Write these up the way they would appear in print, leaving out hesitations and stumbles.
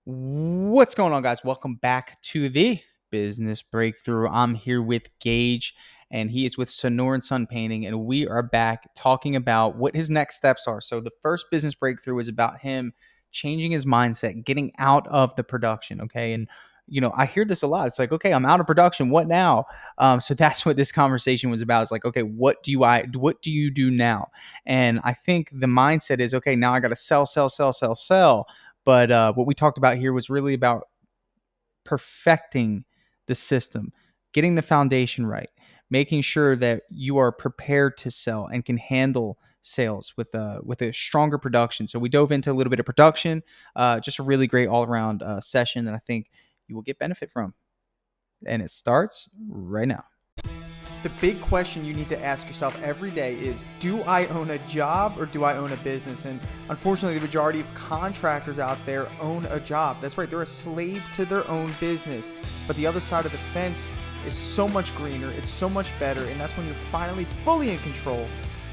What's going on, guys? Welcome back to the Business Breakthrough. I'm here with Gage, and he is with Sonora and Sun Painting, and we are back talking about what his next steps are. So the first Business Breakthrough is about him changing his mindset, getting out of the production, okay? And I hear this a lot. It's like, okay, I'm out of production. What now? So that's what this conversation was about. It's like, okay, what do you do now? And I think the mindset is, okay, now I got to sell, sell, sell, sell, sell. But what we talked about here was really about perfecting the system, getting the foundation right, making sure that you are prepared to sell and can handle sales with a stronger production. So we dove into a little bit of production, just a really great all around session that I think you will get benefit from. And it starts right now. The big question you need to ask yourself every day is, do I own a job or do I own a business? And unfortunately, the majority of contractors out there own a job. That's right, they're a slave to their own business. But the other side of the fence is so much greener, it's so much better, and that's when you're finally fully in control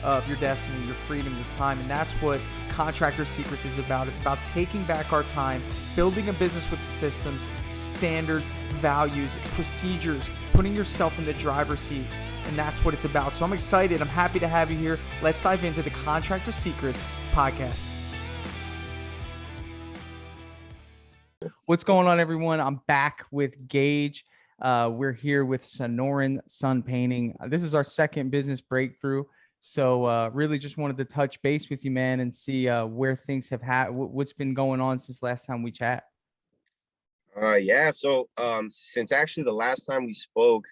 of your destiny, your freedom, your time. And that's what Contractor Secrets is about. It's about taking back our time, building a business with systems, standards, values, procedures, putting yourself in the driver's seat. And that's what it's about. So I'm excited. I'm happy to have you here. Let's dive into the Contractor Secrets podcast. What's going on, everyone? I'm back with Gage. We're here with Sonora Sun Painting. This is our second business breakthrough. So really just wanted to touch base with you, man, and see where things have what's been going on since last time we chat. So since actually the last time we spoke,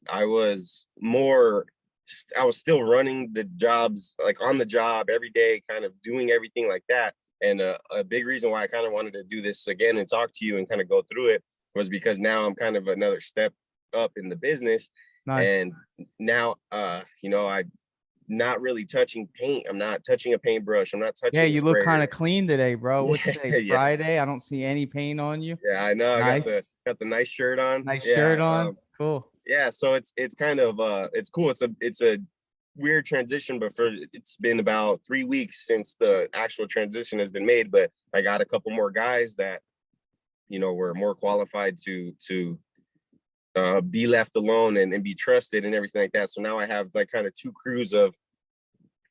I was still running the jobs, like on the job every day, kind of doing everything like that. And a big reason why I kind of wanted to do this again and talk to you and kind of go through it was because now I'm kind of another step up in the business. Nice. And now, I'm not really touching paint. I'm not touching a paintbrush. I'm not touching. Yeah, you look kind of clean today, bro. What's today? Yeah. Friday. I don't see any paint on you. Yeah, I know. Nice. I got the nice shirt on. Nice shirt on. Cool. Yeah, so it's kind of it's cool. It's a weird transition, but it's been about 3 weeks since the actual transition has been made. But I got a couple more guys that were more qualified to be left alone and be trusted and everything like that. So now I have like kind of two crews of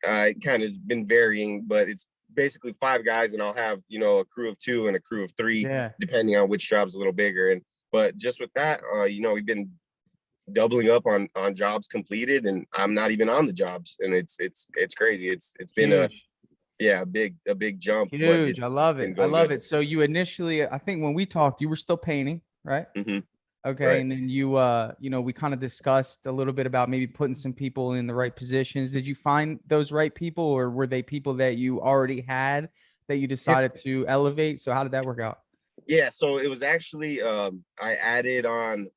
it kind of been varying, but it's basically 5 guys, and I'll have a crew of 2 and a crew of 3, depending on which job's a little bigger. But just with that, we've been doubling up on jobs completed, and I'm not even on the jobs, and it's crazy. It's been a big jump. Huge. I love it. So you initially, I think when we talked, you were still painting, right? Mm-hmm. Okay. Right. And then we kind of discussed a little bit about maybe putting some people in the right positions. Did you find those right people, or were they people that you already had that you decided to elevate? So how did that work out? Yeah. So it was actually, I added on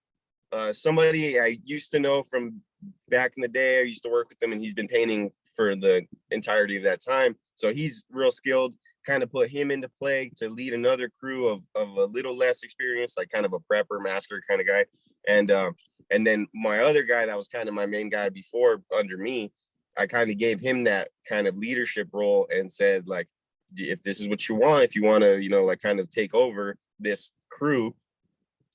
somebody I used to know from back in the day. I used to work with him, and he's been painting for the entirety of that time. So he's real skilled. Kind of put him into play to lead another crew of a little less experience, like kind of a prepper master kind of guy. And then my other guy that was kind of my main guy before under me, I kind of gave him that kind of leadership role and said, like, if this is what you want, if you want to, like kind of take over this crew,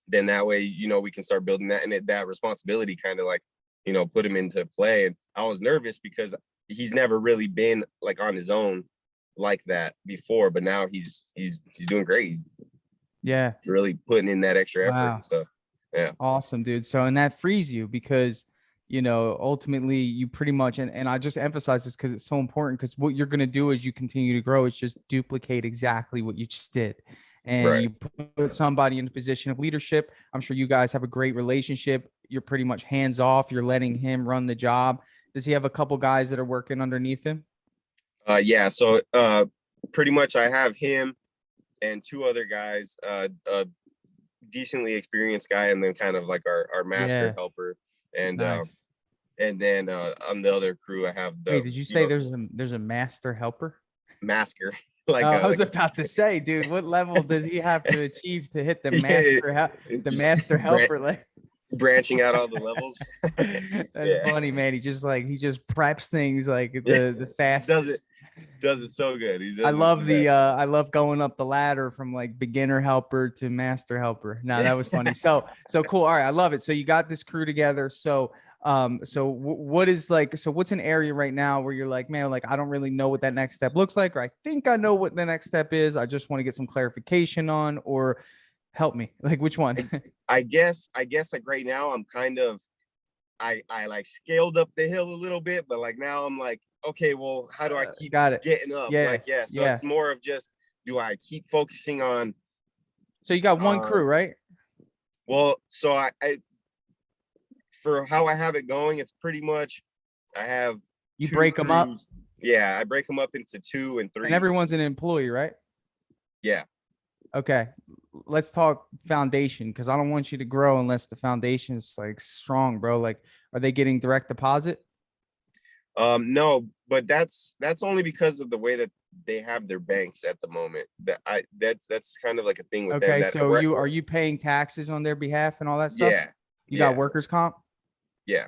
then that way, we can start building that, and that responsibility kind of like, put him into play. And I was nervous because he's never really been like on his own like that before, but now he's doing great. He's really putting in that extra effort and stuff. Yeah, awesome, dude. So, and that frees you because ultimately you pretty much, and I just emphasize this because it's so important, because what you're going to do as you continue to grow is just duplicate exactly what you just did. And you put somebody in a position of leadership. I'm sure you guys have a great relationship. You're pretty much hands off. You're letting him run the job. Does he have a couple guys that are working underneath him? So pretty much I have him and 2 other guys, a decently experienced guy, and then kind of like our master helper. And nice. And then on the other crew I have the. Wait, did you say there's a master helper? Masker. I was about to say, dude, what level does he have to achieve to hit the master helper? Like branching out all the levels. That's funny, man. He just preps things like the fastest. Does it so good. He I does it the love the best. I love going up the ladder from like beginner helper to master helper. No, that was funny. So cool. All right, I love it. So you got this crew together. What is like, so what's an area right now where you're like, man, like I don't really know what that next step looks like, or I think I know what the next step is. I just want to get some clarification on, or help me. Like which one? I guess like right now I'm kind of I like scaled up the hill a little bit, but like now I'm like, okay, well, how do I keep Got it. getting up? Yeah. Like, yeah, so Yeah. it's more of just, do I keep focusing on So you got one crew, um right? well, so I for how I have it going, it's pretty much I have You two break them up crews. Yeah, I break them up into two and and three. everyone's an employee, right? Yeah. Okay, let's talk foundation because I don't want you to grow unless the foundation is like strong, bro. Like, are they getting direct deposit? No, but that's only because of the way that they have their banks at the moment. That's kind of like a thing with them Okay, that so we're, you are you paying taxes on their behalf and all that stuff? yeah, You got yeah, workers comp? yeah,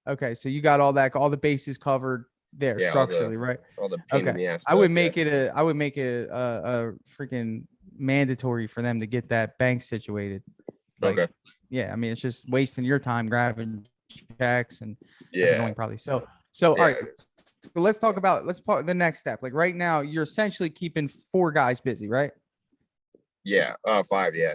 Okay, so you got all that, all the bases covered there yeah, structurally, right? all the pain in Okay, the ass I would stuff. Yeah. make it a freaking mandatory for them to get that bank situated. Like, Okay. yeah, I mean, it's just wasting your time grabbing checks, and that's Yeah. annoying probably. So all Yeah. right, so let's part the next step. Like right now, you're essentially keeping four guys busy, right? Yeah. Five. Yeah.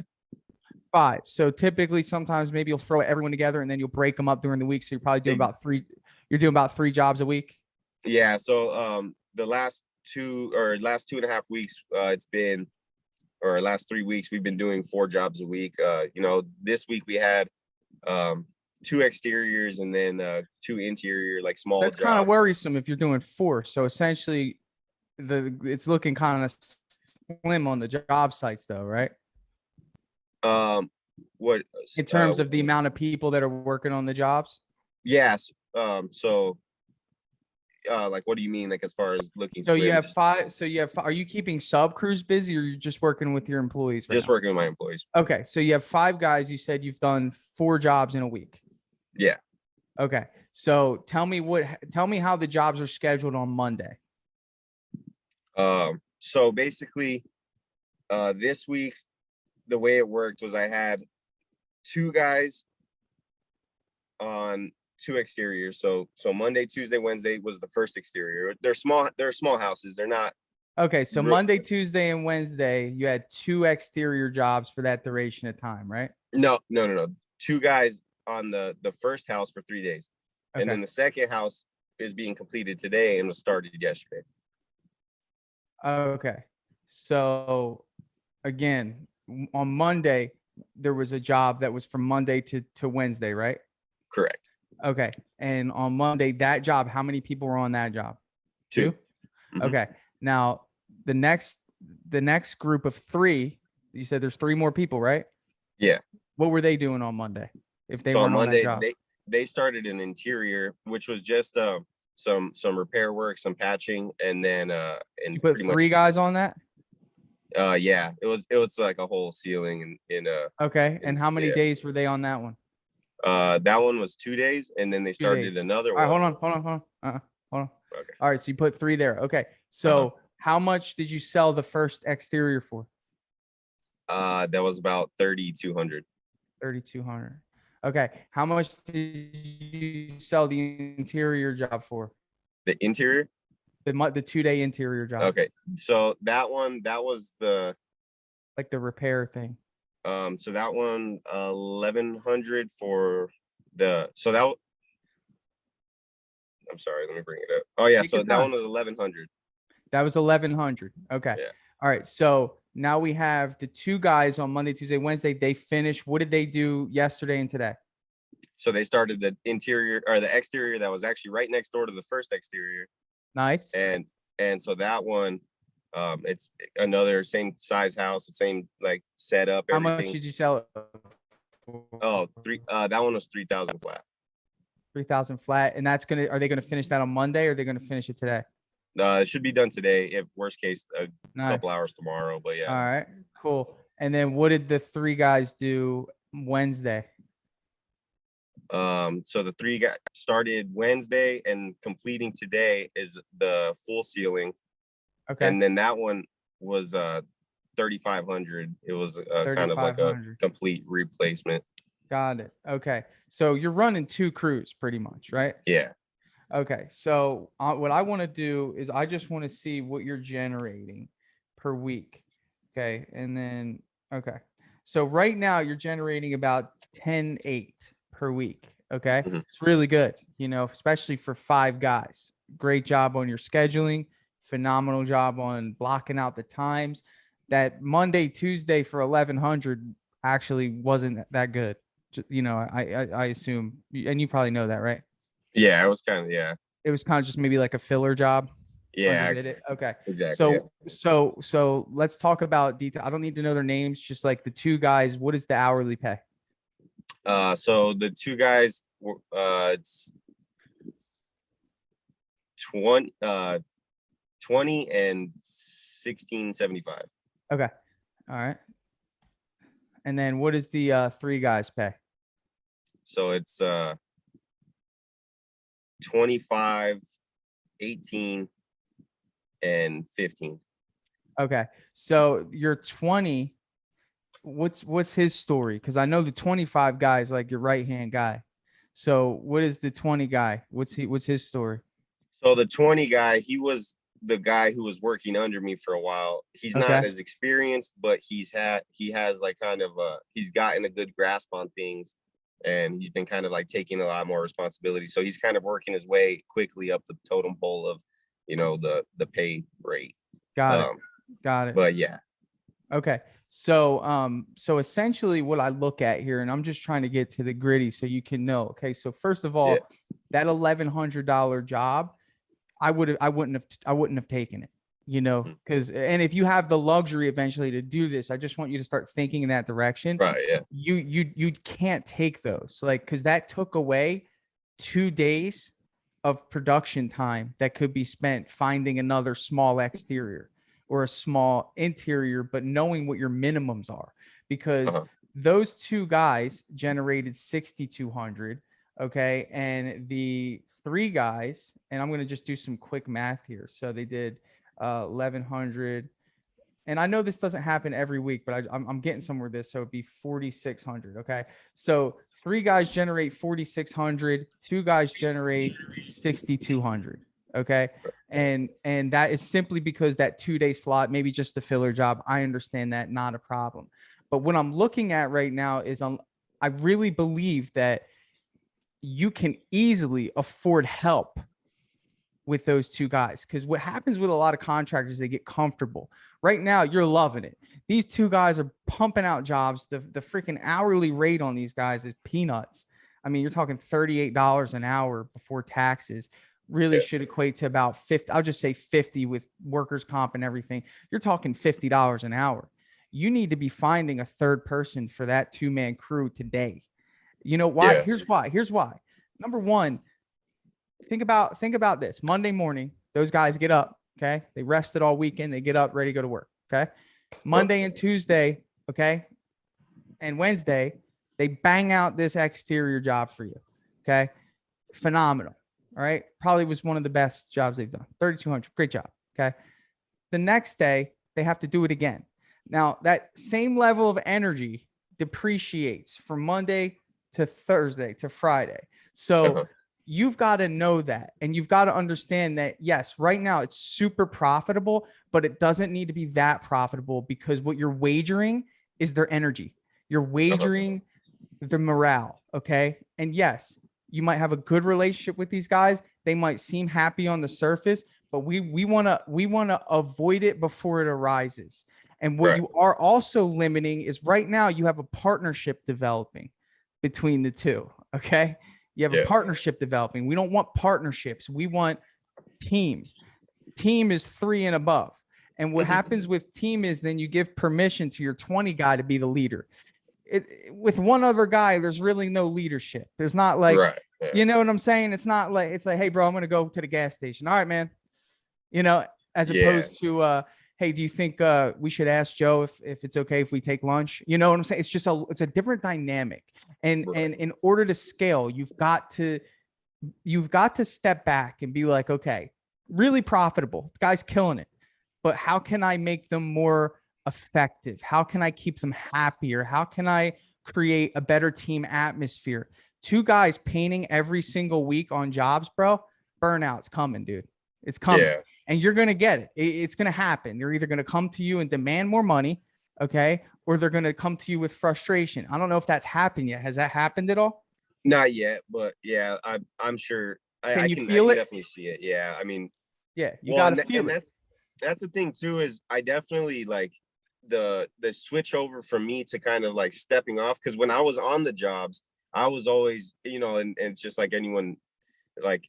Five. So typically, sometimes maybe you'll throw everyone together and then you'll break them up during the week. So you're probably doing Ex- about three. You're doing about three jobs a week. yeah. So the last 2.5 weeks, it's been, or last 3 weeks, we've been doing 4 jobs a week. This week we had two exteriors and then two interior, like So small that's kind of jobs. worrisome if you're doing four. So essentially, it's looking kind of slim on the job sites, though, right? Um, what? In terms of the amount of people that are working on the jobs. Yes. So, like, what do you mean? Like, as far as looking So you slim? have five. So you have. Are you keeping sub crews busy, or you're just working with your employees right Just now? working with my employees. Okay, so you have five guys. You said you've done four jobs in a week. Yeah. Okay, so tell me how the jobs are scheduled on Monday. So basically, this week, the way it worked was I had two guys on two exteriors. So Monday, Tuesday, Wednesday was the first exterior. They're small houses. They're not Okay, so real. Monday, Tuesday, and Wednesday, you had two exterior jobs for that duration of time, right? No, no, no, no. Two guys on the first house for 3 days. And Okay. then the second house is being completed today and was started yesterday. Okay. So again, on Monday, there was a job that was from Monday to Wednesday, right? Correct. Okay. And on Monday, that job, how many people were on that job? Two. Two? Mhm. Okay. Now the next group of three, you said there's three more people, right? Yeah. What were they doing on Monday if they So on weren't on that Monday, job? they started an interior, which was just some repair work, some patching, and then You and put pretty three much guys on that? yeah, it was like a whole ceiling Okay. in And how many yeah. days were they on that one? That one was 2 days, and then they 2 days. started another All right, one. hold on. Okay. All right, so you put three there. Okay. Uh-huh. So how much did you sell the first exterior for? That was about 3,200. 3,200. Okay. How much did you sell the interior job for? The interior. The 2 day interior job, Okay. So that was the like the repair thing. so that one 1,100 for the so that I'm sorry, let me bring it up. Oh yeah, Take your so that time. one was 1,100. That was 1,100. Okay. Yeah. All right. So now we have the two guys on Monday, Tuesday, Wednesday. They finished. What did they do yesterday and today? So they started the interior or the exterior that was actually right next door to the first exterior, Nice. and so that one, it's another same size house, the same like setup, How much everything. did you sell it Oh, for? that one was 3,000 flat. 3,000 flat. And that's are they gonna finish that on Monday or are they gonna finish it today? It should be done today. If worst case, a couple Nice. hours tomorrow. But All yeah. right, cool. And then what did the three guys do Wednesday? So the three got started Wednesday and completing today is the full ceiling. Okay. And then that one was 3,500. It was kind of like a 3,500. complete replacement. Got it. Okay. So you're running two crews pretty much, right? Yeah. Okay. So what I want to do is I just want to see what you're generating per week. Okay. And then, okay. So right now you're generating about 10.8 per week. Okay. Mm-hmm. It's really good, especially for 5 guys. Great job on your scheduling. Phenomenal job on blocking out the times. That Monday, Tuesday for 1,100 actually wasn't that good. I assume, and you probably know that, right? Yeah, it was kind of It was kind of just maybe like a filler job. yeah, Underrated it. Okay. exactly. Yeah. So let's talk about detail. I don't need to know their names, just like the 2 guys. What is the hourly pay? So the 2 guys, it's 20 and 16.75. Okay. All right. And then what is the 3 guys pay? So it's 25, 18, and 15. Okay. So your 20, what's his story? Because I know the 25 guy is like your right hand guy. So what is the 20 guy? What's his story? So the 20 guy, he was the guy who was working under me for a while. He's not Okay. as experienced, but he has like kind of he's gotten a good grasp on things, and he's been kind of like taking a lot more responsibility. So he's kind of working his way quickly up the totem pole of, the pay rate. Got it. Got it. But yeah. Okay. So essentially what I look at here, and I'm just trying to get to the gritty so you can know. Okay. So first of all, Yeah. that $1,100 job, I wouldn't have taken it, because, and if you have the luxury eventually to do this, I just want you to start thinking in that direction. Right. Yeah. You can't take those, like, because that took away 2 days of production time that could be spent finding another small exterior or a small interior, but knowing what your minimums are, because those 2 guys generated 6,200. Okay. And the 3 guys, and I'm going to just do some quick math here. So they did 1,100. And I know this doesn't happen every week, but I'm getting somewhere with this. So it'd be 4,600. Okay. So 3 guys generate 4,600, 2 guys generate 6,200. Okay. And that is simply because that 2-day slot, maybe just a filler job. I understand that, not a problem. But what I'm looking at right now is I really believe that you can easily afford help with those 2 guys, because what happens with a lot of contractors, they get comfortable. Right now, you're loving it. These 2 guys are pumping out jobs. The freaking hourly rate on these guys is peanuts. I mean, you're talking $38 an hour before taxes. Really should equate to about 50. I'll just say 50 with workers' comp and everything. You're talking $50 an hour. You need to be finding a third person for that 2-man crew today. You know why? Yeah. Here's why. Number one, think about this. Monday morning, those guys get up. Okay. They rested all weekend. They get up, ready to go to work. Okay. Monday and Tuesday. Okay. And Wednesday, they bang out this exterior job for you. Okay. Phenomenal. All right. Probably was one of the best jobs they've done. 3,200. Great job. Okay. The next day, they have to do it again. Now, that same level of energy depreciates from Monday to Thursday to Friday. So you've got to know that, and you've got to understand that, yes, right now it's super profitable, but it doesn't need to be that profitable, because what you're wagering is their energy. You're wagering the morale. Okay. And yes, you might have a good relationship with these guys. They might seem happy on the surface, but we want to avoid it before it arises. And what you are also limiting is, right now you have a partnership developing between the two. Okay. You have a partnership developing. We don't want partnerships. We want team. Team is 3 and above. And what happens with team is then you give permission to your 20 guy to be the leader. With one other guy, there's really no leadership. There's not like, you know what I'm saying? It's not like, it's like, hey, bro, I'm going to go to the gas station. All right, man. As opposed to, hey, do you think we should ask Joe if it's okay if we take lunch? You know what I'm saying? It's just it's a different dynamic. And in order to scale, you've got to step back and be like, okay, really profitable. The guy's killing it. but how can I make them more effective? How can I keep them happier? How can I create a better team atmosphere? Two guys painting every single week on jobs, bro, burnout's coming, dude. It's coming. Yeah. And you're going to get it. It's going to happen. They're either going to come to you and demand more money, okay, or they're going to come to you with frustration. I don't know if that's happened yet. Has that happened at all? Not yet, but yeah, I'm sure Can you I feel can it? definitely see it. Yeah. I mean, Yeah, you well, got to and feel it. that's the thing too, is I definitely like the switch over from me to kind of like stepping off, because when I was on the jobs, I was always, and it's just like anyone, like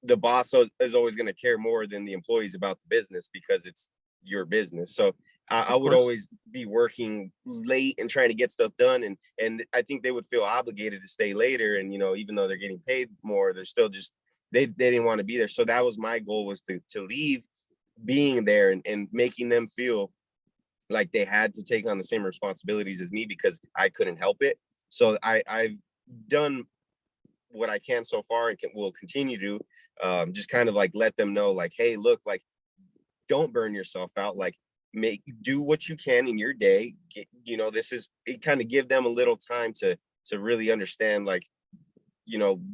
the boss is always going to care more than the employees about the business because it's your business. So I Of would course. always be working late and trying to get stuff done, and I think they would feel obligated to stay later. And even though they're getting paid more, they're still just they didn't want to be there. So that was my goal, was to leave being there, and making them feel like they had to take on the same responsibilities as me because I couldn't help it. So I've done what I can so far, and will continue to just kind of like let them know, like, hey, look, like, don't burn yourself out. Like, do what you can in your day. This is it, kind of give them a little time to really understand, like,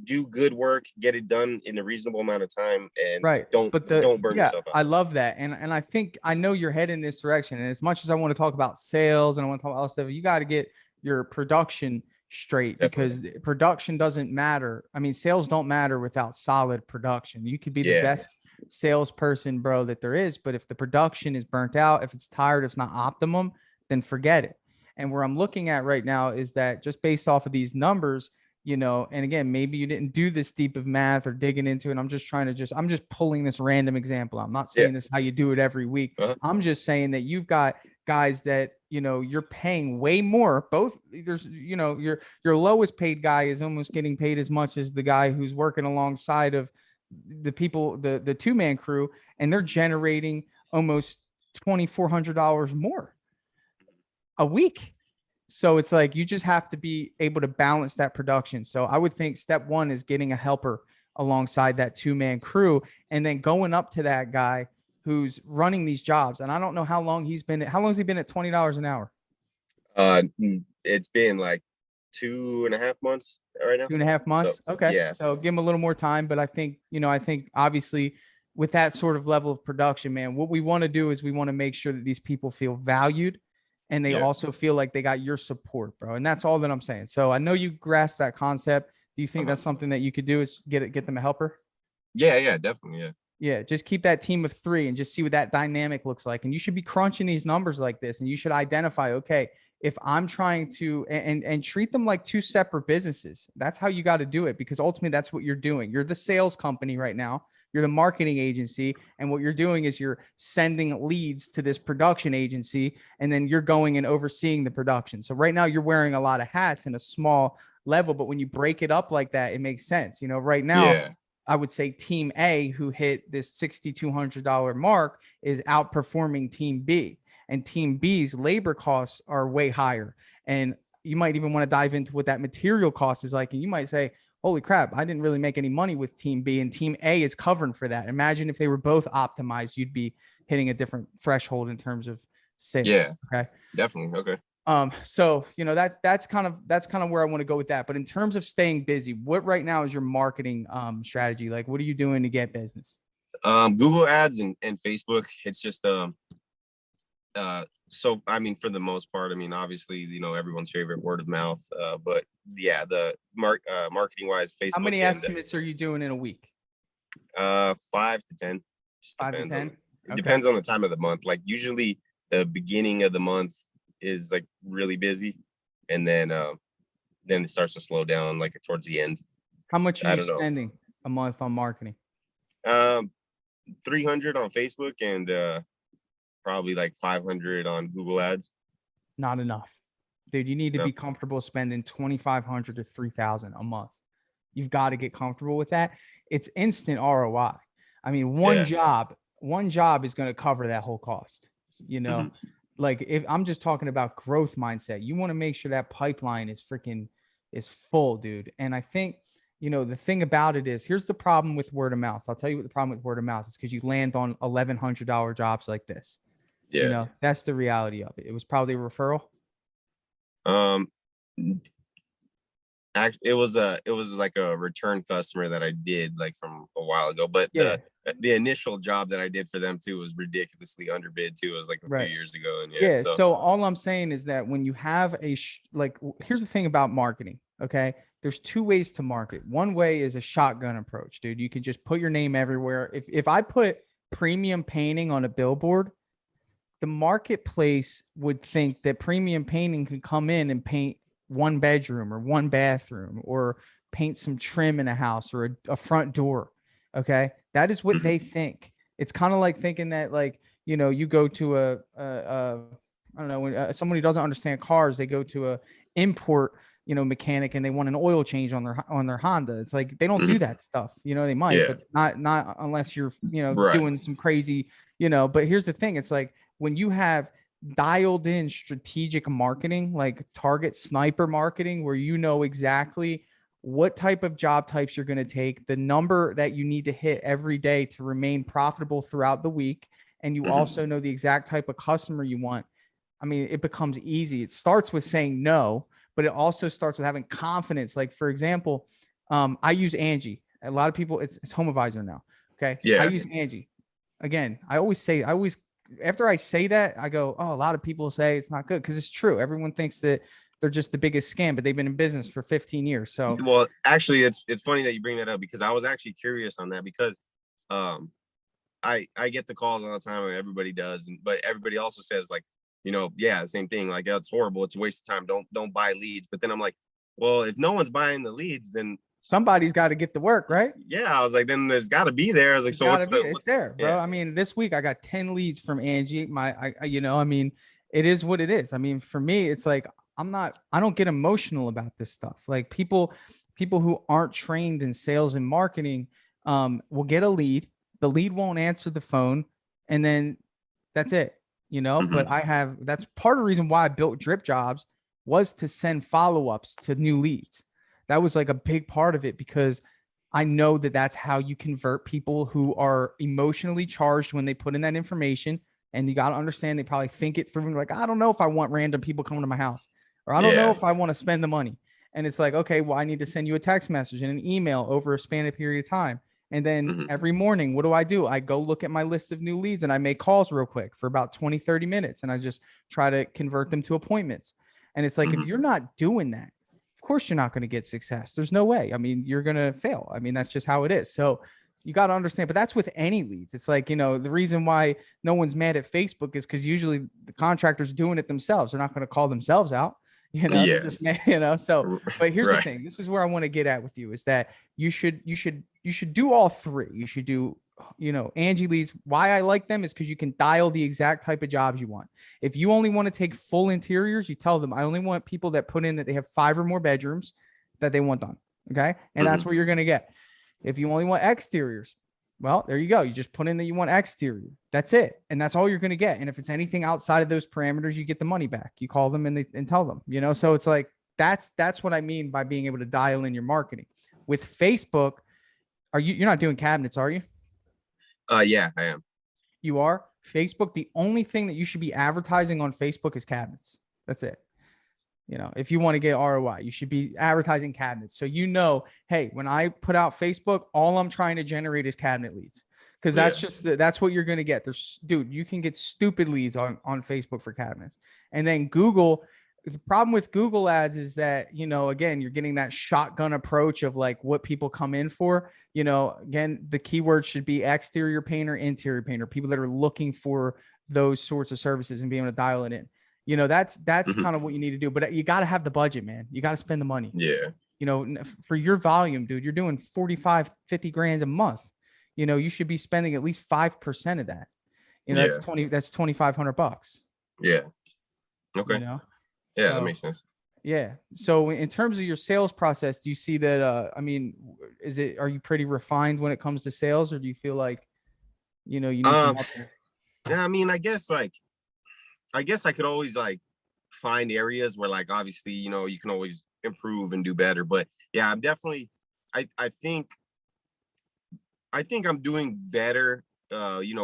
do good work, get it done in a reasonable amount of time, and Right. don't But don't burn yeah, yourself out. I love that. And I think I know you're heading in this direction. And as much as I want to talk about sales and I want to talk about all stuff, you got to get your production straight, because Definitely. production doesn't matter. I mean, sales don't matter without solid production. You could be the Yeah. best salesperson, bro, that there is, but if the production is burnt out, if it's tired, if it's not optimum, then forget it. And where I'm looking at right now is that just based off of these numbers, and again, maybe you didn't do this deep of math or digging into it. I'm just pulling this random example. I'm not Yeah. saying this is how you do it every week. Uh-huh. I'm just saying that you've got guys that, you're paying way more. Both there's, your lowest paid guy is almost getting paid as much as the guy who's working alongside of the people, the two-man crew, and they're generating almost $2,400 more a week. So it's like you just have to be able to balance that production. So I would think step one is getting a helper alongside that two-man crew, and then going up to that guy who's running these jobs. And I don't know how long how long has he been at $20 an hour? It's been like 2.5 months right now. 2.5 months. So Okay. yeah. So give him a little more time. But I think obviously with that sort of level of production, man, what we want to do is we want to make sure that these people feel valued and they Yeah. also feel like they got your support, bro. And that's all that I'm saying. So I know you grasp that concept. Do you think Uh-huh. that's something that you could do, is get them a helper? Yeah, yeah, definitely. Yeah. Yeah, just keep that team of three and just see what that dynamic looks like. And you should be crunching these numbers like this, and you should identify, okay, if I'm trying to and treat them like two separate businesses. That's how you got to do it, because ultimately that's what you're doing. You're the sales company right now. You're the marketing agency, and what you're doing is you're sending leads to this production agency, and then you're going and overseeing the production. So right now you're wearing a lot of hats in a small level, but when you break it up like that, it makes sense. Right now Yeah. I would say Team A, who hit this $6,200 mark, is outperforming Team B. And Team B's labor costs are way higher. And you might even want to dive into what that material cost is like. And you might say, holy crap, I didn't really make any money with Team B, and Team A is covering for that. Imagine if they were both optimized, you'd be hitting a different threshold in terms of Yeah, sales. Okay. definitely. Okay. So that's kind of where I want to go with that. But in terms of staying busy, what right now is your marketing strategy? Like, what are you doing to get business? Google ads and Facebook. It's just so I mean, for the most part, I mean, obviously, everyone's favorite, word of mouth. But yeah, the marketing wise, How Facebook many and estimates are you doing in a week? 5 to 10. Just Five to depends on ten. it Okay. depends on the time of the month. Like, usually the beginning of the month is like really busy, and then it starts to slow down like towards the end. How much are I you don't know. spending a month on marketing? Um, 300 on Facebook, and probably like 500 on Google Ads. Not enough, dude. You need to No. be comfortable spending 2,500 to 3,000 a month. You've got to get comfortable with that. It's instant ROI. I mean, Yeah. one job is going to cover that whole cost. You know, Mhm. like if I'm just talking about growth mindset, you want to make sure that pipeline is full, dude. And I think the thing about it is, here's the problem with word of mouth. I'll tell you what the problem with word of mouth is, because you land on $1,100 jobs like this. Yeah. That's the reality of it. It was probably a referral. Um, Actually, it was like a return customer that I did like from a while ago, but Yeah, the initial job that I did for them too was ridiculously underbid too. It was like a few right. years ago, and yeah, Yeah. so So all I'm saying is that when you have here's the thing about marketing. Okay. There's two ways to market. One way is a shotgun approach, dude. You can just put your name everywhere. If I put premium painting on a billboard, the marketplace would think that premium painting can come in and paint one bedroom or one bathroom, or paint some trim in a house, or a front door. Okay. That is what mhm, they think. It's kind of like thinking that, like, you go to I don't know, when someone who doesn't understand cars, they go to a import, mechanic, and they want an oil change on their Honda. It's like they don't do mhm, that stuff. They might, yeah, but not unless you're, right, doing some crazy, but here's the thing. It's like when you have dialed in strategic marketing, like target sniper marketing, where exactly what type of job types you're going to take, the number that you need to hit every day to remain profitable throughout the week, and you mhm, also know the exact type of customer you want. I mean, it becomes easy. It starts with saying no, but it also starts with having confidence. Like, for example, I use Angie. A lot of people, it's HomeAdvisor now. Okay. I yeah. use Angie. Again, I always, after I say that, I go, oh, a lot of people say it's not good, because it's true. Everyone thinks that they're just the biggest scam, but they've been in business for 15 years. So, Well, actually, it's funny that you bring that up because I was actually curious on that because, um, I get the calls all the time and everybody does, but everybody also says like, yeah, the same thing. Like that's horrible. It's a waste of time. Don't buy leads. But then I'm like, well, if no one's buying the leads, then somebody's got to get the work, right? yeah, I was like, then there's got to be there. I was like, It's so got to what's be. the It's what's there, yeah. bro. I mean, this week I got 10 leads from Angie. I mean, it is what it is. I mean, for me, it's like I don't get emotional about this stuff. Like people who aren't trained in sales and marketing, will get a lead. The lead won't answer the phone, and then that's it. But Mm-hmm, that's part of the reason why I built Dripjobs, was to send follow-ups to new leads. That was like a big part of it, because I know that that's how you convert people who are emotionally charged when they put in that information. And you got to understand, they probably think it through and like, I don't know if I want random people coming to my house, or I don't know yeah. if I want to spend the money. And it's like, okay, well, I need to send you a text message and an email over a span of period of time. And then Mm-hmm, every morning, what do? I go look at my list of new leads and I make calls real quick for about 20, 30 minutes. And I just try to convert them to appointments. And it's like, if mm-hmm, you're not doing that, of course you're not going to get success. There's no way. I mean, you're going to fail. I mean, that's just how it is. So you got to understand, but that's with any leads. It's like, the reason why no one's mad at Facebook is because usually the contractors doing it themselves. They're not going to call themselves out. They're yeah. just mad, so, but here's the Right. thing. This is where I want to get at with you, is that you should do all three. You should do, Angie leads. Why I like them is because you can dial the exact type of jobs you want. If you only want to take full interiors, you tell them, I only want people that put in that they have 5 or more bedrooms that they want done. Okay. And Mm-hmm, that's what you're going to get. If you only want exteriors, well, there you go. You just put in that you want exterior. That's it. And that's all you're going to get. And if it's anything outside of those parameters, you get the money back. You call them and tell them, so it's like, that's what I mean by being able to dial in your marketing. With Facebook, you're not doing cabinets, are you? yeah, I am. You are. Facebook, the only thing that you should be advertising on Facebook is cabinets. That's it. If you want to get ROI, you should be advertising cabinets. So, hey, when I put out Facebook, all I'm trying to generate is cabinet leads. Because Yeah. that's what you're going to get. Dude, you can get stupid leads on Facebook for cabinets. And then Google, the problem with Google ads is that, again, you're getting that shotgun approach of like what people come in for. Again, the keyword should be exterior painter, interior painter, people that are looking for those sorts of services and being able to dial it in. That's Mm-hmm, kind of what you need to do, but you got to have the budget, man. You got to spend the money. yeah. For your volume, dude, you're doing 45, 50 grand a month. You should be spending at least 5% of that. That's Yeah. 20, that's $2,500. Yeah. you Okay. know? Yeah, that So, makes sense. yeah. So in terms of your sales process, do you see that, I mean, are you pretty refined when it comes to sales, or do you feel like, you need some Um, help there? yeah, I mean, I guess I could always like find areas where like obviously, you can always improve and do better. But yeah, I'm definitely I think I'm doing better,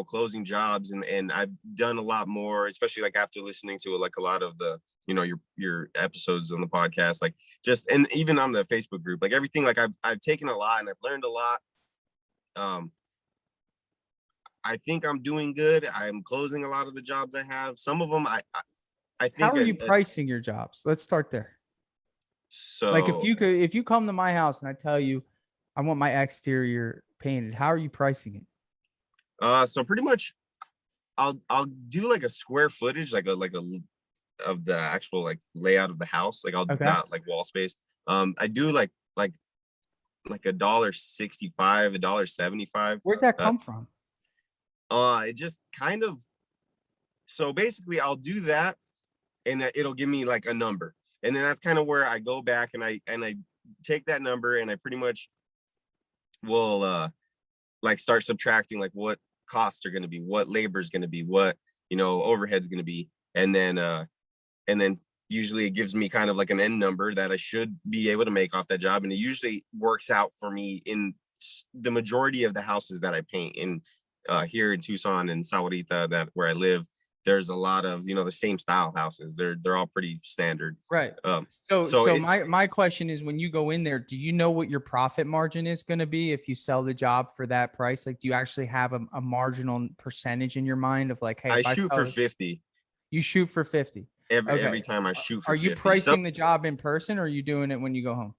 closing jobs, and I've done a lot more, especially like after listening to like a lot of the, your episodes on the podcast, like just, and even on the Facebook group, like everything, like I've taken a lot and I've learned a lot. Um, I think I'm doing good. I'm closing a lot of the jobs I have. Some of them, I How think, are you pricing your jobs? Let's start there. Like so, if you come to my house and I tell you I want my exterior painted, how are you pricing it? so pretty much I'll do like a square footage, like a of the actual like layout of the house. Like I'll Okay. not like wall space. I do like $1.65, $1.75. Where's that Uh, come from? it just kind of, so basically I'll do that, and it'll give me like a number, and then that's kind of where I go back and I take that number and I pretty much will like start subtracting like what costs are going to be, what labor is going to be, what overhead's going to be, and then usually it gives me kind of like an end number that I should be able to make off that job, and it usually works out for me in the majority of the houses that I paint in, here in Tucson and Sahuarita, that where I live. There's a lot of the same style houses. They're all pretty standard. Right. Um, So so so it my question is, when you go in there, do you know what your profit margin is going to be if you sell the job for that price? Like, do you actually have a marginal percentage in your mind of like, hey, I if I shoot for sell it, 50 you shoot for 50. every Okay. time. I shoot for Are you 50. So pricing the job in person or are you doing it when you go home?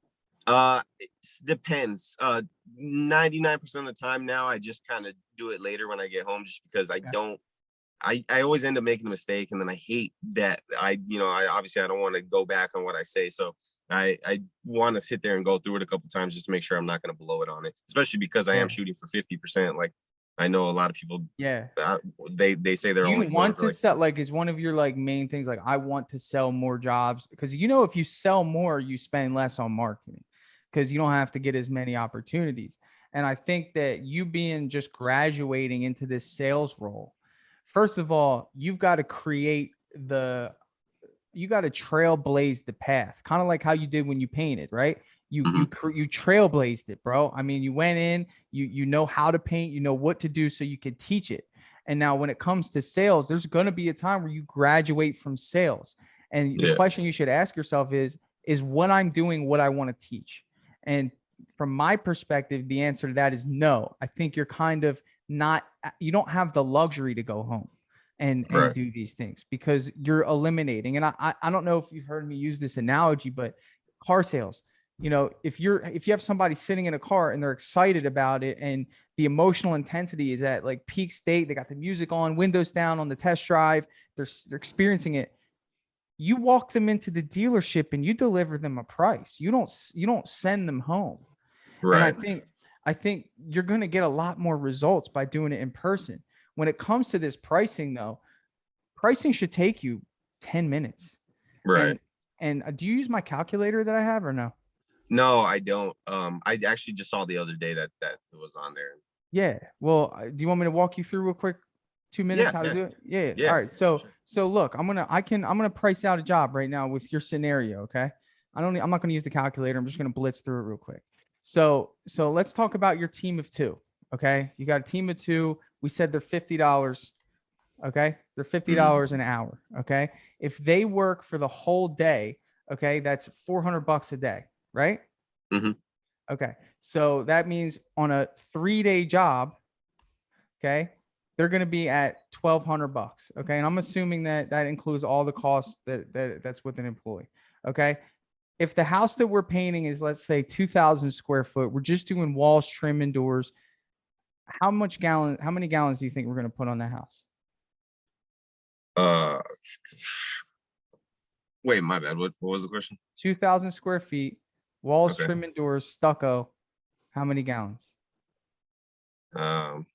it depends. 99% of the time now, I just kind of do it later when I get home, just because I Okay. don't. I always end up making a mistake, and then I hate that. I obviously I don't want to go back on what I say, so I want to sit there and go through it a couple times just to make sure I'm not going to blow it on it, especially because I am Yeah. shooting for 50%. Like I know a lot of people, Yeah. they say they're Do you only going want for to like. sell, like, is one of your like main things like I want to sell more jobs? Because if you sell more, you spend less on marketing because you don't have to get as many opportunities. And I think that you being just graduating into this sales role, first of all, you got to trailblaze the path, kind of like how you did when you painted, right? Mhm. You trailblazed it, bro. I mean, you went in, you know how to paint, you know what to do, so you could teach it. And now, when it comes to sales, there's going to be a time where you graduate from sales, and the Yeah. question you should ask yourself is what I'm doing what I want to teach? And from my perspective, the answer to that is no. I think you're kind of not. You don't have the luxury to go home and Right. do these things because you're eliminating. And I don't know if you've heard me use this analogy, but car sales, if you have somebody sitting in a car and they're excited about it and the emotional intensity is at like peak state, they got the music on, windows down on the test drive, they're experiencing it. You walk them into the dealership and you deliver them a price. You don't send them home. And I Right. think I think you're going to get a lot more results by doing it in person. When it comes to this pricing, though, pricing should take you 10 minutes. Right. And do you use my calculator that I have or no? No, I don't. I actually just saw the other day that it was on there. Yeah. Well, do you want me to walk you through real quick 2 minutes Yeah. how to Yeah. do it? Yeah. All Yeah. right. So Sure. look, I'm gonna price out a job right now with your scenario. Okay. I'm not gonna use the calculator. I'm just gonna blitz through it real quick. So let's talk about your team of two. Okay. You got a team of two. We said they're $50. Okay. They're $50 Mhm. an hour. Okay. If they work for the whole day, okay, that's $400 a day, right? Mhm. Okay. So that means on a 3-day job, okay, they're going to be at $1,200. Okay. And I'm assuming that that includes all the costs that's with an employee. Okay. If the house that we're painting is, let's say, 2,000 square foot, we're just doing walls, trim, and doors. How many gallons do you think we're going to put on the house? Uh, Wait, my bad. What was the question? 2,000 square feet, walls, Okay. trim, and doors, stucco. How many gallons? Um,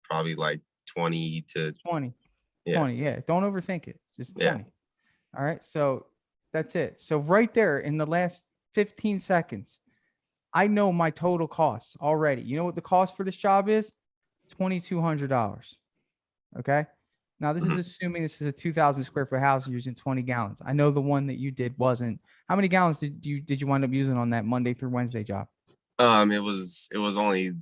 Probably like 20 to, 20. yeah. 20. Yeah. Don't overthink it. Just Yeah. 20. All right. So that's it. So right there in the last 15 seconds, I know my total costs already. You know what the cost for this job is? $2,200. Okay. Now, this is Mhm. assuming this is a 2,000 square foot house using 20 gallons. I know the one that you did wasn't. How many gallons did you wind up using on that Monday through Wednesday job? It was only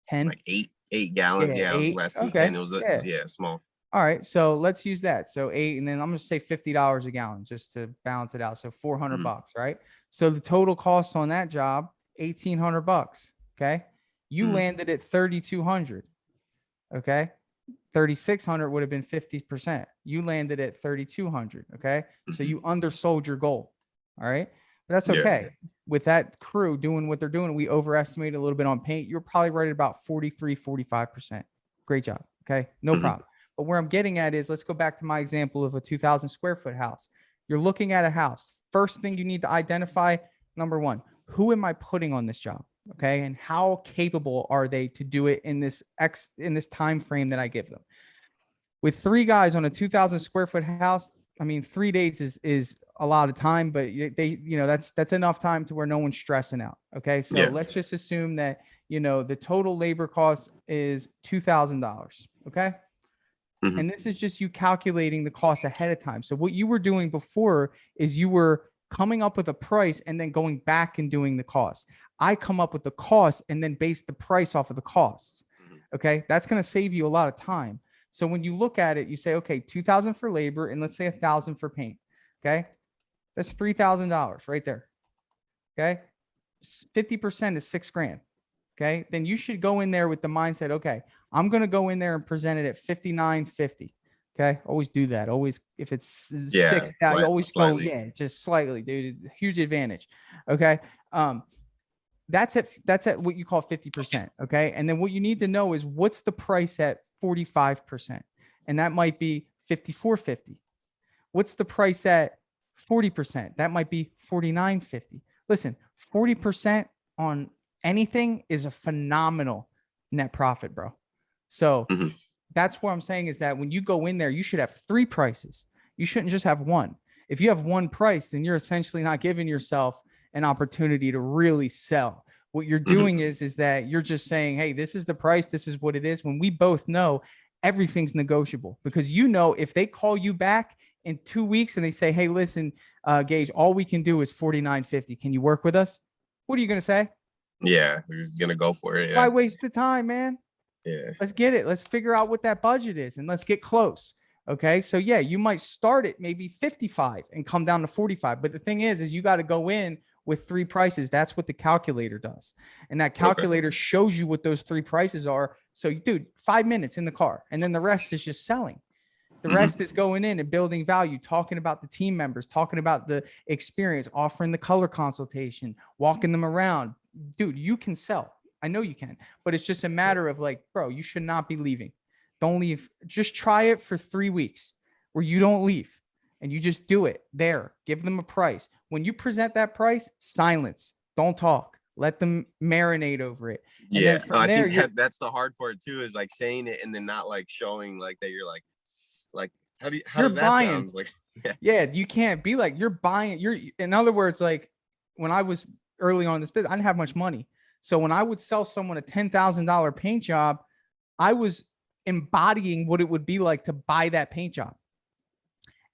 10? like eight gallons. Yeah, Yeah, it was 8. less than Okay. 10. It was Yeah. yeah, small. All right. So let's use that. So 8, and then I'm gonna say $50 a gallon just to balance it out. So 400 Mhm. bucks, right? So the total cost on that job, 1,800 bucks. Okay. You Mhm. landed at 3,200. Okay. 3,600 would have been 50%. You landed at 3,200. Okay. So Mhm. you undersold your goal. All right. But that's Yeah. okay. With that crew doing what they're doing, we overestimated a little bit on paint. You're probably right at about 43, 45%. Great job. Okay. No Mhm. problem. But where I'm getting at is, let's go back to my example of a 2,000 square foot house. You're looking at a house. First thing you need to identify, number one, who am I putting on this job? Okay, and how capable are they to do it in this time frame that I give them? With 3 guys on a 2,000 square foot house, I mean, 3 days is a lot of time, but that's enough time to where no one's stressing out. Okay, so Yeah. let's just assume that the total labor cost is $2,000. Okay, Mhm. and this is just you calculating the cost ahead of time. So what you were doing before is you were coming up with a price and then going back and doing the cost. I come up with the cost and then base the price off of the costs. Mhm. Okay. That's going to save you a lot of time. So when you look at it, you say, okay, 2,000 for labor and let's say 1,000 for paint. Okay. That's $3,000 right there. Okay. 50% is 6 grand. Okay. Then you should go in there with the mindset, okay, I'm going to go in there and present it at 59.50. Okay. Always do that. Always, if it's Yeah. six, you always go, Slightly. yeah, just slightly, dude. Huge advantage. Okay. Um, that's at what you call 50%. Okay. And then what you need to know is what's the price at 45%. And that might be 54.50. What's the price at 40%? That might be 49.50. Listen, 40% on anything is a phenomenal net profit, bro. So Mhm. that's what I'm saying is that when you go in there, you should have 3 prices. You shouldn't just have one. If you have one price, then you're essentially not giving yourself an opportunity to really sell. What you're Mhm. doing is that you're just saying, hey, this is the price, this is what it is. When we both know everything's negotiable, because if they call you back in 2 weeks and they say, hey, listen, Gage, all we can do is 49.50. Can you work with us? What are you going to say? Yeah. We're gonna go for it. Why Yeah. waste the time, man? Yeah. Let's get it. Let's figure out what that budget is and let's get close. Okay. So yeah, you might start at maybe 55 and come down to 45. But the thing is you got to go in with 3 prices. That's what the calculator does. And that Okay. calculator shows you what those 3 prices are. So, dude, 5 minutes in the car, and then the rest is just selling. The Mhm. rest is going in and building value, talking about the team members, talking about the experience, offering the color consultation, walking them around. Dude, you can sell. I know you can, but it's just a matter of like, bro, you should not be leaving. Don't leave. Just try it for 3 weeks where you don't leave and you just do it there. Give them a price. When you present that price, silence. Don't talk. Let them marinate over it. And then Yeah. No, from I there, think you're that's the hard part too, is like saying it and then not like showing like that you're like how you're does that buying. sound? Like yeah. Yeah, you can't be like you're buying. In other words, like when I was early on in this business, I didn't have much money. So when I would sell someone a $10,000 paint job, I was embodying what it would be like to buy that paint job.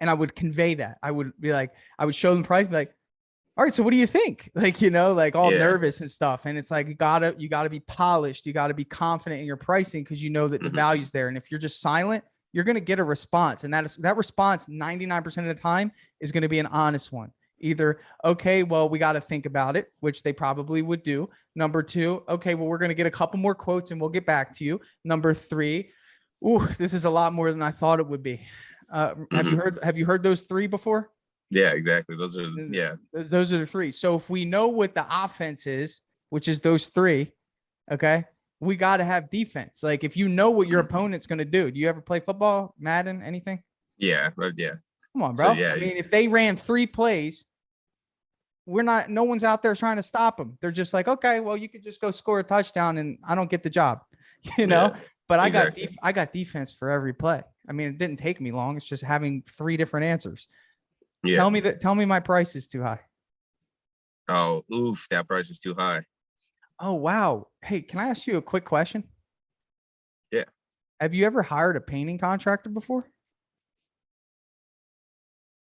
And I would convey that. I would be like, I would show them the price, be like, all right, so what do you think? Like, like all Yeah. nervous and stuff. And it's like you gotta be polished. You gotta be confident in your pricing because you know that the Mhm. value's there. And if you're just silent, you're gonna get a response. And that response 99% of the time is gonna be an honest one. Either, okay, well, we got to think about it, which they probably would do. Number two, okay, well, we're going to get a couple more quotes and we'll get back to you. Number three, ooh, this is a lot more than I thought it would be. Have you Mhm. heard those three before? Yeah, exactly. Those are yeah. Those are the three. So if we know what the offense is, which is those three, okay, we got to have defense. Like if you know what your Mhm. opponent's going to do. Do you ever play football, Madden, anything? Yeah, but yeah. Come on, So bro. yeah, I mean, if they ran 3 plays, no one's out there trying to stop them. They're just like, okay, well, you could just go score a touchdown and I don't get the job, you yeah, know. But exactly. I got defense for every play. I mean, it didn't take me long. It's just having 3 different answers. Yeah. Tell me my price is too high. Oh, oof, that price is too high. Oh wow. Hey, can I ask you a quick question? Yeah. Have you ever hired a painting contractor before?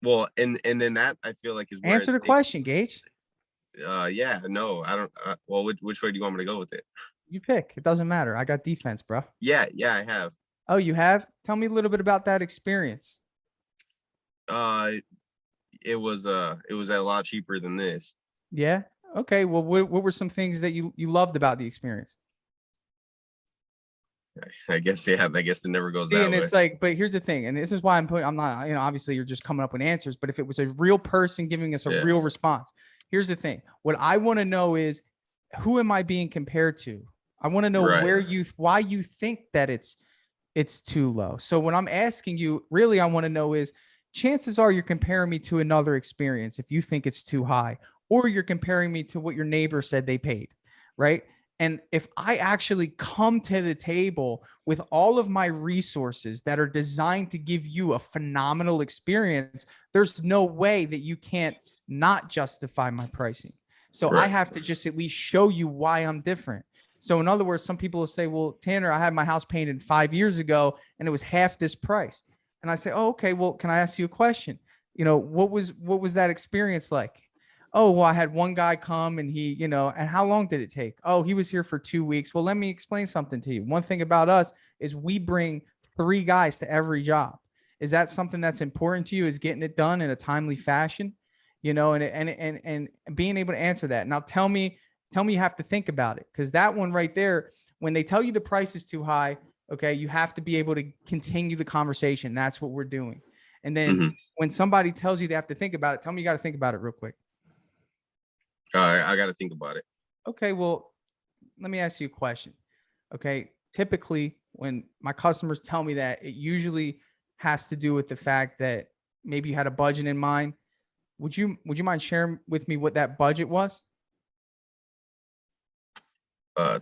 Well, and then that I feel like is where Answer the question, Gage. yeah, no, I don't. Well, which way do you want me to go with it? You pick. It doesn't matter. I got defense, bro. Yeah, I have. Oh, you have? Tell me a little bit about that experience. Uh, it was a lot cheaper than this. Yeah. Okay. Well, what were some things that you loved about the experience? I guess yeah, I guess it never goes See, that and way. it's like, but here's the thing, and this is why I'm not, obviously you're just coming up with answers, but if it was a real person giving us a Yeah, real response, here's the thing. What I want to know is who am I being compared to? I want to know right, why you think that it's too low. So when I'm asking you, really, I want to know is chances are you're comparing me to another experience if you think it's too high, or you're comparing me to what your neighbor said they paid, right? And if I actually come to the table with all of my resources that are designed to give you a phenomenal experience, there's no way that you can't not justify my pricing. So I right. have to just at least show you why I'm different. So in other words, some people will say, well, Tanner, I had my house painted 5 years ago and it was half this price. And I say, oh, okay, well, can I ask you a question? What was that experience like? Oh, well, I had one guy come and and how long did it take? Oh, he was here for 2 weeks. Well, let me explain something to you. One thing about us is we bring 3 guys to every job. Is that something that's important to you? Is getting it done in a timely fashion? And being able to answer that. Now tell me you have to think about it, because that one right there, when they tell you the price is too high, okay, you have to be able to continue the conversation. That's what we're doing. And then Mm-hmm. when somebody tells you they have to think about it, tell me you got to think about it real quick. I got to think about it. Okay, well, let me ask you a question. Okay, typically when my customers tell me that, it usually has to do with the fact that maybe you had a budget in mind. Would you mind sharing with me what that budget was? Uh,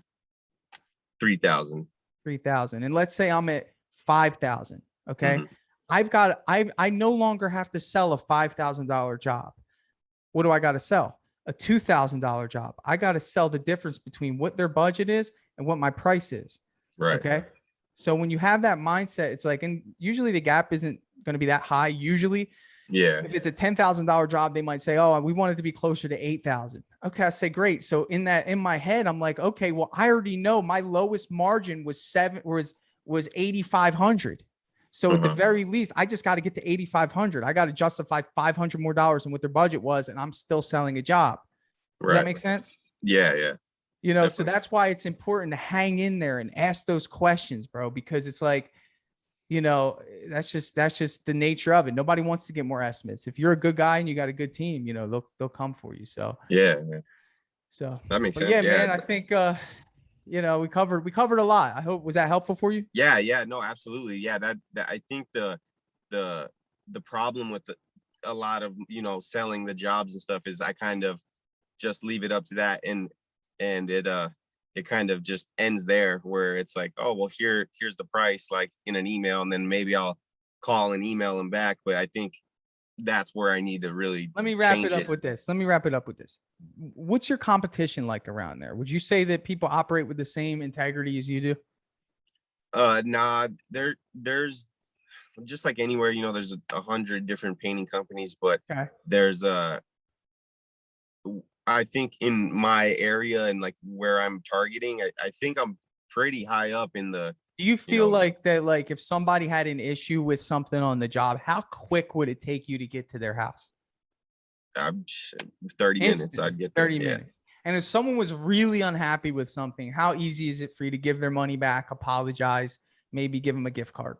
3,000. 3,000. And let's say I'm at 5,000. Okay. Mm-hmm. I no longer have to sell a $5,000 job. What do I got to sell? A $2,000 job. I got to sell the difference between what their budget is and what my price is. Right. Okay. So when you have that mindset, it's like, and usually the gap isn't going to be that high. Usually, Yeah. if it's a $10,000 job, they might say, "Oh, we want it to be closer to 8,000." Okay, I say, "Great." So in my head, I'm like, "Okay, well, I already know my lowest margin was 8,500. So at the Uh-huh. very least, I just got to get to 8,500. I got to justify $500 more dollars than what their budget was, and I'm still selling a job." Does that Right. make sense? Yeah. So Definitely. that's why it's important to hang in there and ask those questions, bro, because it's like, you know, that's just the nature of it. Nobody wants to get more estimates. If you're a good guy and you got a good team, they'll come for you. So Yeah. so That makes but sense. yeah, Yeah. man, I think we covered a lot. I hope, was that helpful for you? Yeah. No, absolutely. Yeah. That I think the the problem with a lot of selling the jobs and stuff is I kind of just leave it up to that, and it kind of just ends there, where it's like, oh well, here's the price, like in an email, and then maybe I'll call and email them back. But I think that's where I need to really Let me wrap it change up it. with this. What's your competition like around there? Would you say that people operate with the same integrity as you do? Nah, there's just like anywhere, there's 100 different painting companies, but Okay. there's I think in my area and like where I'm targeting, I think I'm pretty high up in the, Do you you feel know, like that, like if somebody had an issue with something on the job, how quick would it take you to get to their house? I'm 30 minutes, Instantly, I'd get there. 30 Yeah. minutes. And if someone was really unhappy with something, how easy is it for you to give their money back, apologize, maybe give them a gift card?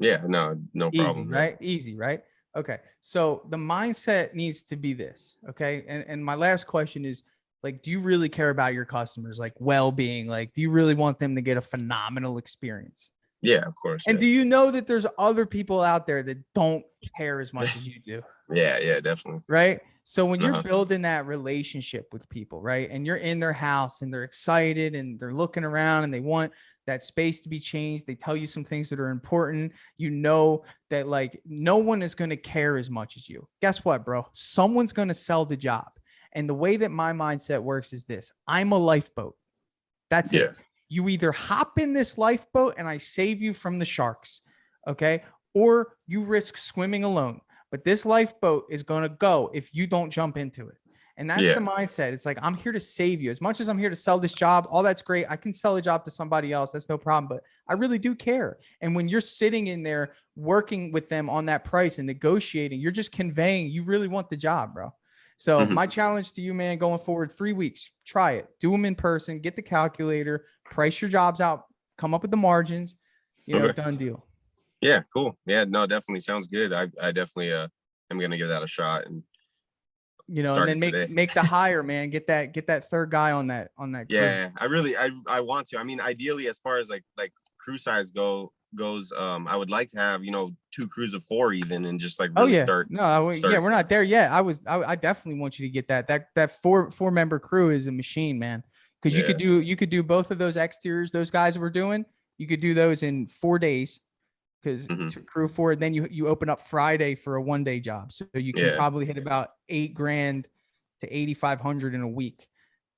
Yeah. No Easy, problem. Yeah. right? Easy, right? Okay. So the mindset needs to be this. Okay. And my last question is, like, do you really care about your customers, like well-being? Like, do you really want them to get a phenomenal experience? Yeah. Of course. And Yeah. do you know that there's other people out there that don't care as much as you do? Yeah. Definitely. Right? So when you're Uh-huh. building that relationship with people, right? And you're in their house and they're excited and they're looking around and they want that space to be changed. They tell you some things that are important. You know that like no one is going to care as much as you. Guess what, bro? Someone's going to sell the job. And the way that my mindset works is this: I'm a lifeboat. That's Yeah. it. You either hop in this lifeboat and I save you from the sharks, okay? Or you risk swimming alone. But this lifeboat is going to go if you don't jump into it. And that's the Yeah. mindset. It's like, I'm here to save you. As much as I'm here to sell this job, all that's great. I can sell a job to somebody else. That's no problem. But I really do care. And when you're sitting in there working with them on that price and negotiating, you're just conveying you really want the job, bro. So Mhm. my challenge to you, man, going forward, 3 weeks, try it, do them in person, get the calculator, price your jobs out, come up with the margins, Okay. done deal. Yeah, cool. Yeah, no, definitely sounds good. I definitely am gonna give that a shot and And start then it today. make the hire, man. Get that third guy on that crew. Yeah, I want to. I mean, ideally, as far as like crew size goes, I would like to have 2 crews of 4 even, and just like Oh really yeah, start no, yeah, start. we're not there yet. I definitely want you to get that four member crew is a machine, man. Because Yeah. you could do both of those exteriors those guys were doing. You could do those in 4 days because Hmm. crew 4. Then you open up Friday for a 1 day job, so you can Yeah. probably hit about $8,000 to 8,500 in a week.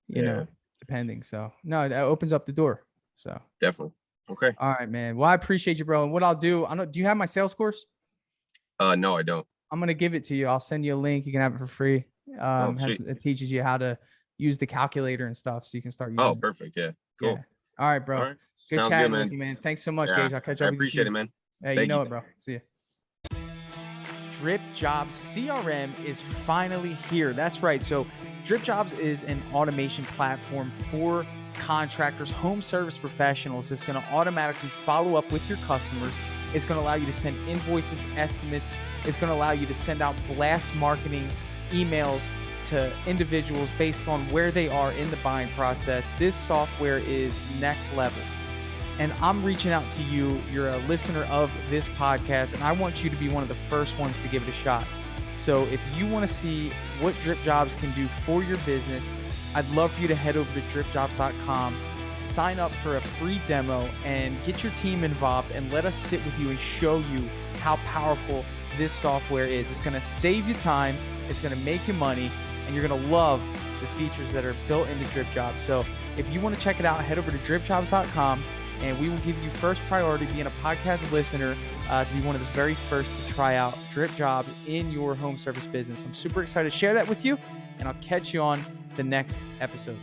Yeah. Depending. So no, that opens up the door. So Definitely. Okay. all right, man. Well, I appreciate you, bro. And what I'll do, I don't. Do you have my sales course? No, I don't. I'm gonna give it to you. I'll send you a link. You can have it for free. Oh, sweet. It teaches you how to use the calculator and stuff, so you can start Oh, using it. perfect. Yeah. Yeah. Cool. All right, All bro. right. Good Sounds good, chatting with man. you, man. Thanks so much, Yeah. Gage. I'll catch I up with you appreciate it, soon. man. Hey, you Thank know you. it, bro. See ya. Dripjobs CRM is finally here. That's right. So Dripjobs is an automation platform for contractors, home service professionals that's going to automatically follow up with your customers. It's going to allow you to send invoices, estimates. It's going to allow you to send out blast marketing emails to individuals based on where they are in the buying process. This software is next level. And I'm reaching out to you. You're a listener of this podcast, and I want you to be one of the first ones to give it a shot. So if you want to see what Dripjobs can do for your business, I'd love for you to head over to dripjobs.com, sign up for a free demo, and get your team involved, and let us sit with you and show you how powerful this software is. It's going to save you time, it's going to make you money, and you're going to love the features that are built into Dripjobs. So if you want to check it out, head over to dripjobs.com. And we will give you first priority being a podcast listener to be one of the very first to try out Dripjobs in your home service business. I'm super excited to share that with you, and I'll catch you on the next episode.